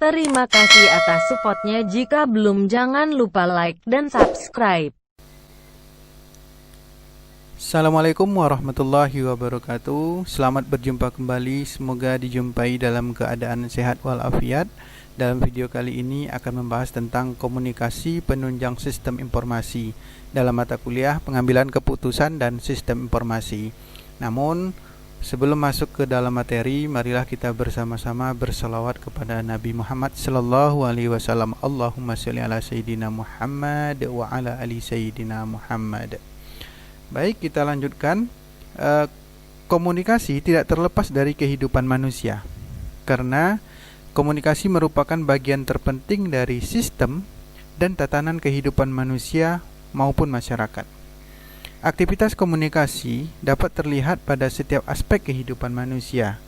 Terima kasih atas supportnya. Jika belum, jangan lupa like dan subscribe. Assalamualaikum warahmatullahi wabarakatuh. Selamat berjumpa kembali. Semoga dijumpai dalam keadaan sehat walafiat. Dalam video kali ini akan membahas tentang komunikasi penunjang sistem informasi dalam mata kuliah pengambilan keputusan dan sistem informasi. Namun sebelum masuk ke dalam materi, marilah kita bersama-sama berselawat kepada Nabi Muhammad sallallahu alaihi wasallam. Allahumma sholli ala sayyidina Muhammad wa ala ali sayyidina Muhammad. Baik, kita lanjutkan. Komunikasi tidak terlepas dari kehidupan manusia, karena komunikasi merupakan bagian terpenting dari sistem dan tatanan kehidupan manusia maupun masyarakat. Aktivitas komunikasi dapat terlihat pada setiap aspek kehidupan manusia,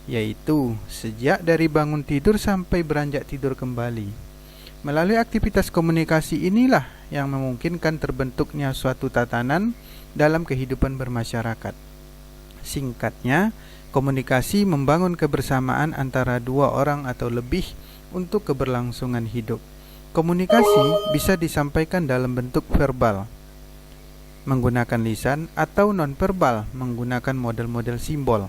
yaitu sejak dari bangun tidur sampai beranjak tidur kembali. Melalui aktivitas komunikasi inilah yang memungkinkan terbentuknya suatu tatanan dalam kehidupan bermasyarakat. Singkatnya, komunikasi membangun kebersamaan antara dua orang atau lebih untuk keberlangsungan hidup. Komunikasi bisa disampaikan dalam bentuk verbal, menggunakan lisan, atau nonverbal, menggunakan model-model simbol.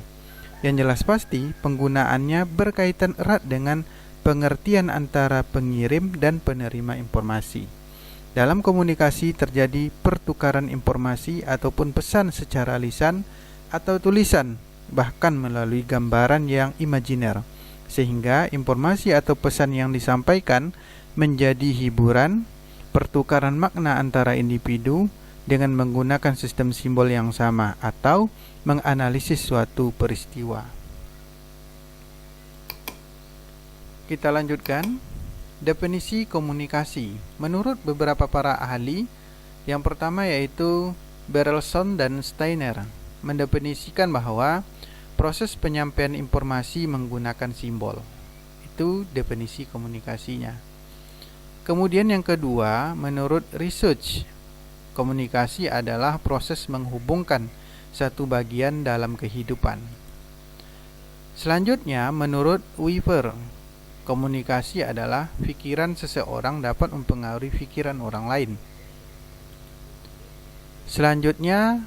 Yang jelas pasti, penggunaannya berkaitan erat dengan pengertian antara pengirim dan penerima informasi. Dalam komunikasi terjadi pertukaran informasi ataupun pesan secara lisan atau tulisan, bahkan melalui gambaran yang imajiner, sehingga informasi atau pesan yang disampaikan menjadi hiburan, pertukaran makna antara individu dengan menggunakan sistem simbol yang sama atau menganalisis suatu peristiwa. Kita lanjutkan. Definisi komunikasi menurut beberapa para ahli. Yang pertama yaitu Berelson dan Steiner mendefinisikan bahwa proses penyampaian informasi menggunakan simbol. Itu definisi komunikasinya. Kemudian yang kedua, menurut research, komunikasi adalah proses menghubungkan satu bagian dalam kehidupan. Selanjutnya, menurut Weaver, komunikasi adalah pikiran seseorang dapat mempengaruhi pikiran orang lain. Selanjutnya,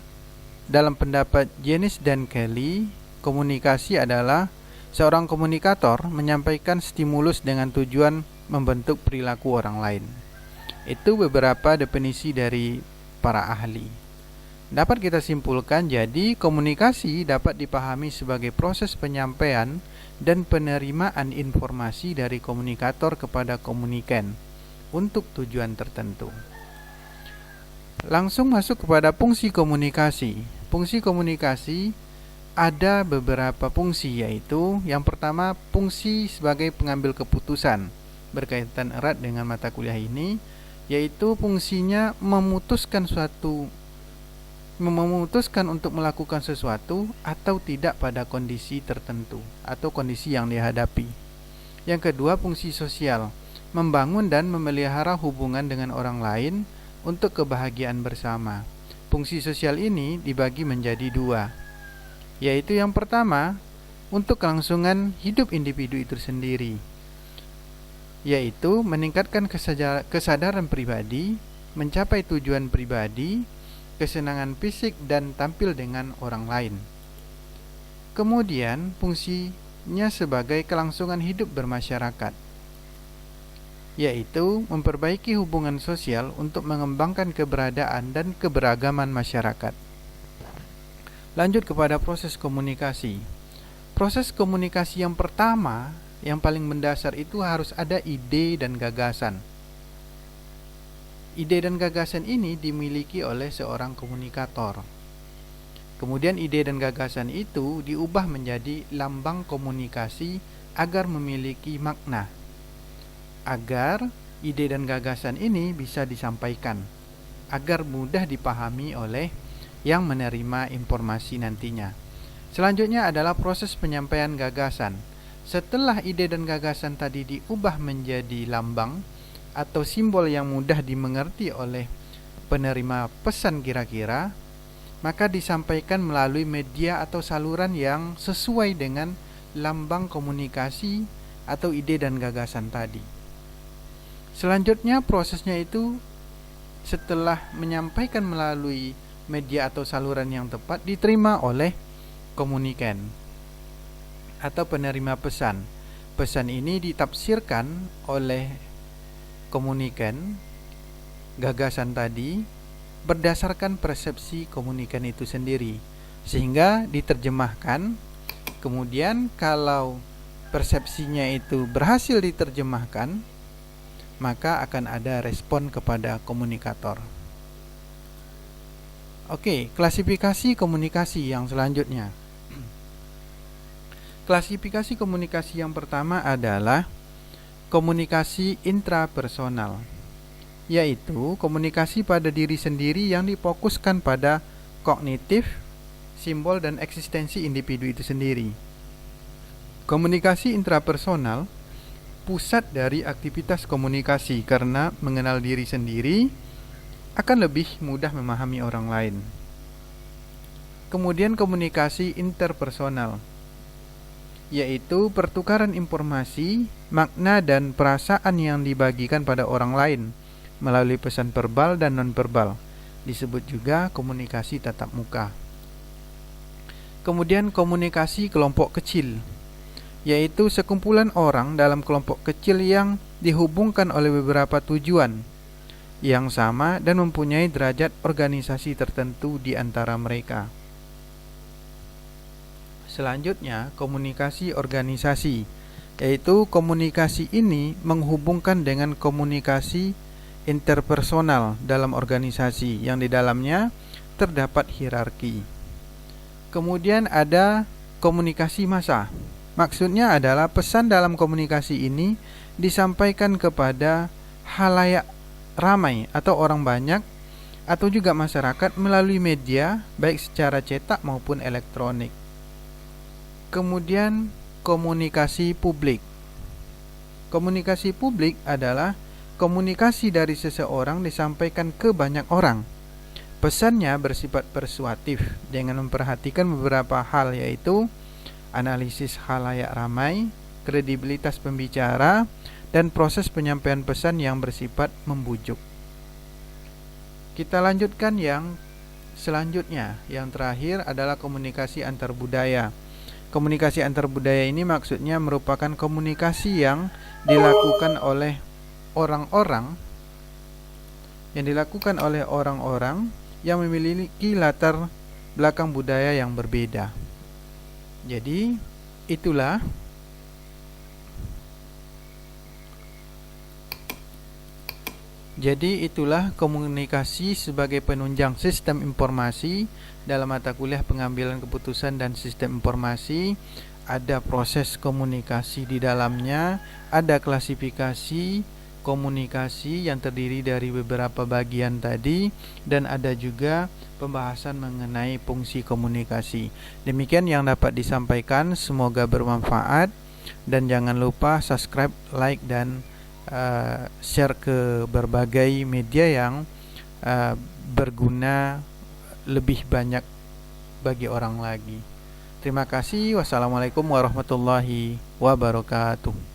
dalam pendapat Janice dan Kelly, komunikasi adalah seorang komunikator menyampaikan stimulus dengan tujuan membentuk perilaku orang lain. Itu beberapa definisi dari para ahli. Dapat kita simpulkan, jadi komunikasi dapat dipahami sebagai proses penyampaian dan penerimaan informasi dari komunikator kepada komunikan untuk tujuan tertentu. Langsung masuk kepada fungsi komunikasi. Fungsi komunikasi ada beberapa fungsi, yaitu yang pertama, fungsi sebagai pengambil keputusan, berkaitan erat dengan mata kuliah ini, yaitu fungsinya memutuskan untuk melakukan sesuatu atau tidak pada kondisi tertentu atau kondisi yang dihadapi. Yang kedua, fungsi sosial, membangun dan memelihara hubungan dengan orang lain untuk kebahagiaan bersama. Fungsi sosial ini dibagi menjadi dua, yaitu yang pertama, untuk kelangsungan hidup individu itu sendiri, yaitu meningkatkan kesadaran pribadi, mencapai tujuan pribadi, kesenangan fisik, dan tampil dengan orang lain. Kemudian fungsinya sebagai kelangsungan hidup bermasyarakat, yaitu memperbaiki hubungan sosial untuk mengembangkan keberadaan dan keberagaman masyarakat. Lanjut kepada proses komunikasi. Proses komunikasi yang pertama, yang paling mendasar itu harus ada ide dan gagasan. Ide dan gagasan ini dimiliki oleh seorang komunikator. Kemudian ide dan gagasan itu diubah menjadi lambang komunikasi agar memiliki makna, agar ide dan gagasan ini bisa disampaikan, agar mudah dipahami oleh yang menerima informasi nantinya. Selanjutnya adalah proses penyampaian gagasan. Setelah ide dan gagasan tadi diubah menjadi lambang atau simbol yang mudah dimengerti oleh penerima pesan kira-kira, maka disampaikan melalui media atau saluran yang sesuai dengan lambang komunikasi atau ide dan gagasan tadi. Selanjutnya prosesnya itu setelah menyampaikan melalui media atau saluran yang tepat diterima oleh komunikan atau penerima pesan. Pesan ini ditafsirkan oleh komunikan gagasan tadi berdasarkan persepsi komunikan itu sendiri, sehingga diterjemahkan. Kemudian kalau persepsinya itu berhasil diterjemahkan, maka akan ada respon kepada komunikator. Oke, klasifikasi komunikasi yang selanjutnya. Klasifikasi komunikasi yang pertama adalah komunikasi intrapersonal, yaitu komunikasi pada diri sendiri yang difokuskan pada kognitif, simbol, dan eksistensi individu itu sendiri. Komunikasi intrapersonal pusat dari aktivitas komunikasi karena mengenal diri sendiri akan lebih mudah memahami orang lain. Kemudian komunikasi interpersonal, yaitu pertukaran informasi, makna, dan perasaan yang dibagikan pada orang lain melalui pesan verbal dan non-verbal. Disebut juga komunikasi tatap muka. Kemudian komunikasi kelompok kecil, yaitu sekumpulan orang dalam kelompok kecil yang dihubungkan oleh beberapa tujuan yang sama dan mempunyai derajat organisasi tertentu di antara mereka. Selanjutnya, komunikasi organisasi, yaitu komunikasi ini menghubungkan dengan komunikasi interpersonal dalam organisasi yang di dalamnya terdapat hierarki. Kemudian ada komunikasi massa. Maksudnya adalah pesan dalam komunikasi ini disampaikan kepada khalayak ramai atau orang banyak atau juga masyarakat melalui media baik secara cetak maupun elektronik. Kemudian komunikasi publik. Komunikasi publik adalah komunikasi dari seseorang disampaikan ke banyak orang. Pesannya bersifat persuasif dengan memperhatikan beberapa hal, yaitu analisis khalayak ramai, kredibilitas pembicara, dan proses penyampaian pesan yang bersifat membujuk. Kita lanjutkan yang selanjutnya. Yang terakhir adalah komunikasi antar budaya. Komunikasi antar budaya ini maksudnya merupakan komunikasi yang dilakukan oleh orang-orang yang memiliki latar belakang budaya yang berbeda. Jadi itulah komunikasi sebagai penunjang sistem informasi. Dalam mata kuliah pengambilan keputusan dan sistem informasi, ada proses komunikasi di dalamnya, ada klasifikasi komunikasi yang terdiri dari beberapa bagian tadi, dan ada juga pembahasan mengenai fungsi komunikasi. Demikian yang dapat disampaikan, semoga bermanfaat, dan jangan lupa subscribe, like, dan share ke berbagai media yang berguna lebih banyak bagi orang lagi. Terima kasih. Wassalamualaikum warahmatullahi wabarakatuh.